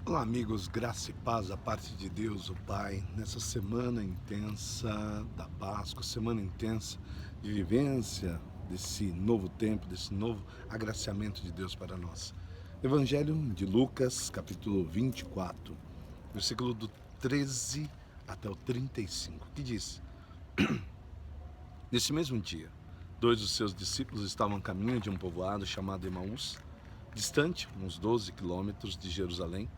Olá, amigos, graça e paz da parte de Deus, o Pai, nessa semana intensa da Páscoa, semana intensa de vivência desse novo tempo, desse novo agraciamento de Deus para nós. Evangelho de Lucas, capítulo 24, versículo do 13 até o 35, que diz: Nesse mesmo dia, dois dos seus discípulos estavam a caminho de um povoado chamado Emaús, distante uns 12 quilômetros de Jerusalém.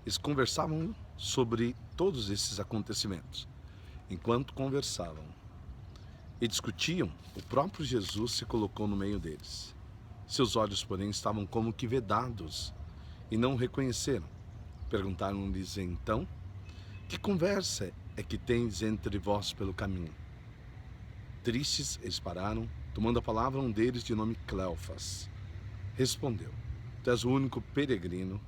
Eles conversavam sobre todos esses acontecimentos. Enquanto conversavam e discutiam, o próprio Jesus se colocou no meio deles. Seus olhos, porém, estavam como que vedados e não o reconheceram. Perguntaram-lhes então: Que conversa é que tendes entre vós pelo caminho? Tristes, eles pararam. Tomando a palavra, um deles, de nome Cleofas, respondeu: Tu és o único peregrino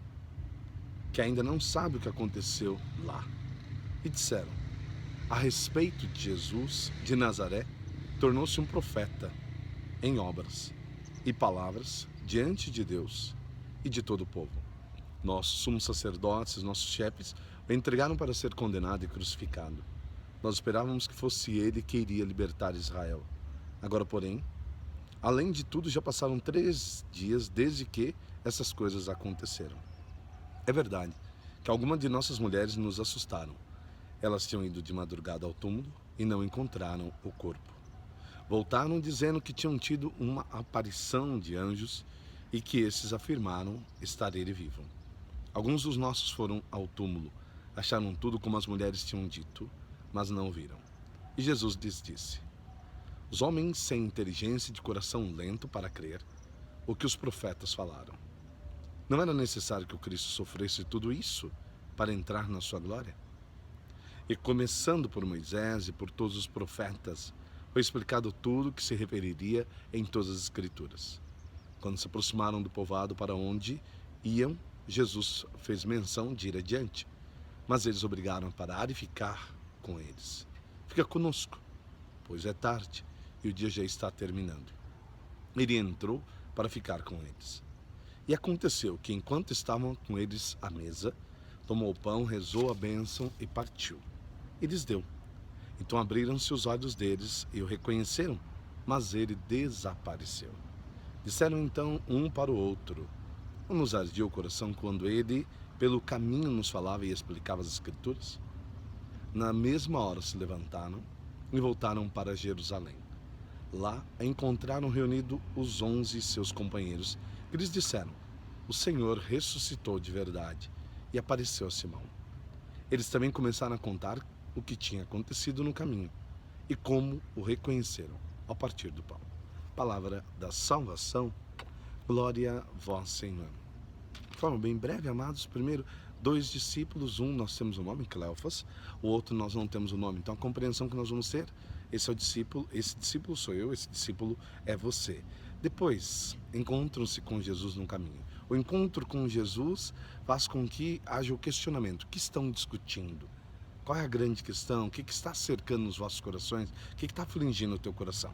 que ainda não sabe o que aconteceu lá. E disseram: A respeito de Jesus de Nazaré, tornou-se um profeta em obras e palavras diante de Deus e de todo o povo. Nossos sumos sacerdotes, nossos chefes, o entregaram para ser condenado e crucificado. Nós esperávamos que fosse ele que iria libertar Israel. Agora, porém, além de tudo, já passaram 3 dias desde que essas coisas aconteceram. É verdade que algumas de nossas mulheres nos assustaram. Elas tinham ido de madrugada ao túmulo e não encontraram o corpo. Voltaram dizendo que tinham tido uma aparição de anjos e que esses afirmaram estar ele vivo. Alguns dos nossos foram ao túmulo, acharam tudo como as mulheres tinham dito, mas não o viram. E Jesus lhes disse: Os homens sem inteligência e de coração lento para crer o que os profetas falaram. Não era necessário que o Cristo sofresse tudo isso para entrar na sua glória? E começando por Moisés e por todos os profetas, foi explicado tudo o que se referiria em todas as Escrituras. Quando se aproximaram do povoado para onde iam, Jesus fez menção de ir adiante, mas eles obrigaram a parar e ficar com eles. Fica conosco, pois é tarde e o dia já está terminando. Ele entrou para ficar com eles. E aconteceu que, enquanto estavam com eles à mesa, tomou o pão, rezou a bênção e partiu. E lhes deu. Então abriram-se os olhos deles e o reconheceram, mas ele desapareceu. Disseram então um para o outro: Não nos ardia o coração quando ele, pelo caminho, nos falava e explicava as Escrituras? Na mesma hora se levantaram e voltaram para Jerusalém. Lá encontraram reunidos os 11 seus companheiros, que lhes disseram: O Senhor ressuscitou de verdade e apareceu a Simão. Eles também começaram a contar o que tinha acontecido no caminho e como o reconheceram ao partir do pão. Palavra da salvação, glória a vós, Senhor. De forma bem breve, amados, primeiro, 2 discípulos, um nós temos o nome, Cleofas, o outro nós não temos o nome. Então a compreensão que nós vamos ter: esse é o discípulo, esse discípulo sou eu, esse discípulo é você. Depois, encontram-se com Jesus no caminho. O encontro com Jesus faz com que haja o questionamento: o que estão discutindo? Qual é a grande questão? O que está cercando os vossos corações? O que está afligindo o teu coração?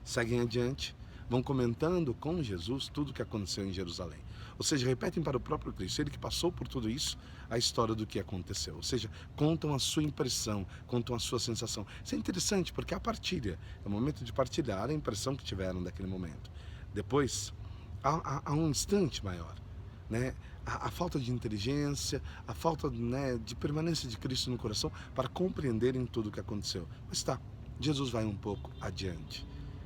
Seguem adiante, vão comentando com Jesus tudo o que aconteceu em Jerusalém. Ou seja, repetem para o próprio Cristo, ele que passou por tudo isso, a história do que aconteceu. Ou seja, contam a sua impressão, contam a sua sensação. Isso é interessante porque é a partilha, é o momento de partilhar a impressão que tiveram daquele momento. Depois, há um instante maior, né? A falta de inteligência, a falta, né, de permanência de Cristo no coração para compreenderem tudo o que aconteceu. Mas tá, Jesus vai um pouco adiante.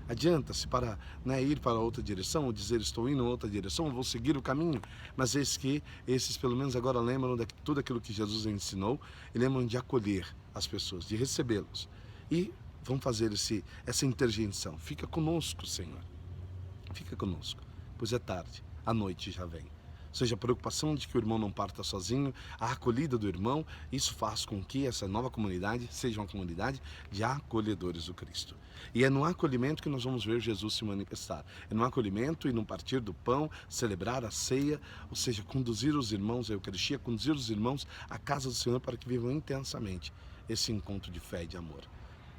Adianta-se para, né, ir para outra direção, ou dizer estou indo em outra direção, vou seguir o caminho, mas eis que esses pelo menos agora lembram de tudo aquilo que Jesus ensinou e lembram de acolher as pessoas, de recebê-los e vão fazer essa interjeição. Fica conosco, Senhor, fica conosco, pois é tarde, a noite já vem. Ou seja, a preocupação de que o irmão não parta sozinho, a acolhida do irmão, isso faz com que essa nova comunidade seja uma comunidade de acolhedores do Cristo. E é no acolhimento que nós vamos ver Jesus se manifestar. É no acolhimento e no partir do pão, celebrar a ceia, ou seja, conduzir os irmãos à Eucaristia, conduzir os irmãos à casa do Senhor para que vivam intensamente esse encontro de fé e de amor.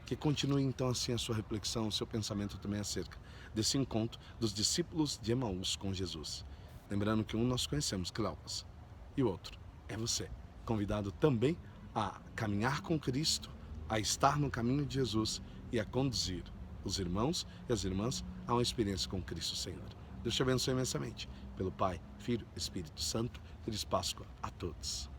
Que continue então assim a sua reflexão, o seu pensamento também acerca desse encontro dos discípulos de Emaús com Jesus. Lembrando que um nós conhecemos, Cleofas, e o outro é você. Convidado também a caminhar com Cristo, a estar no caminho de Jesus e a conduzir os irmãos e as irmãs a uma experiência com Cristo Senhor. Deus te abençoe imensamente. Pelo Pai, Filho e Espírito Santo. Feliz Páscoa a todos.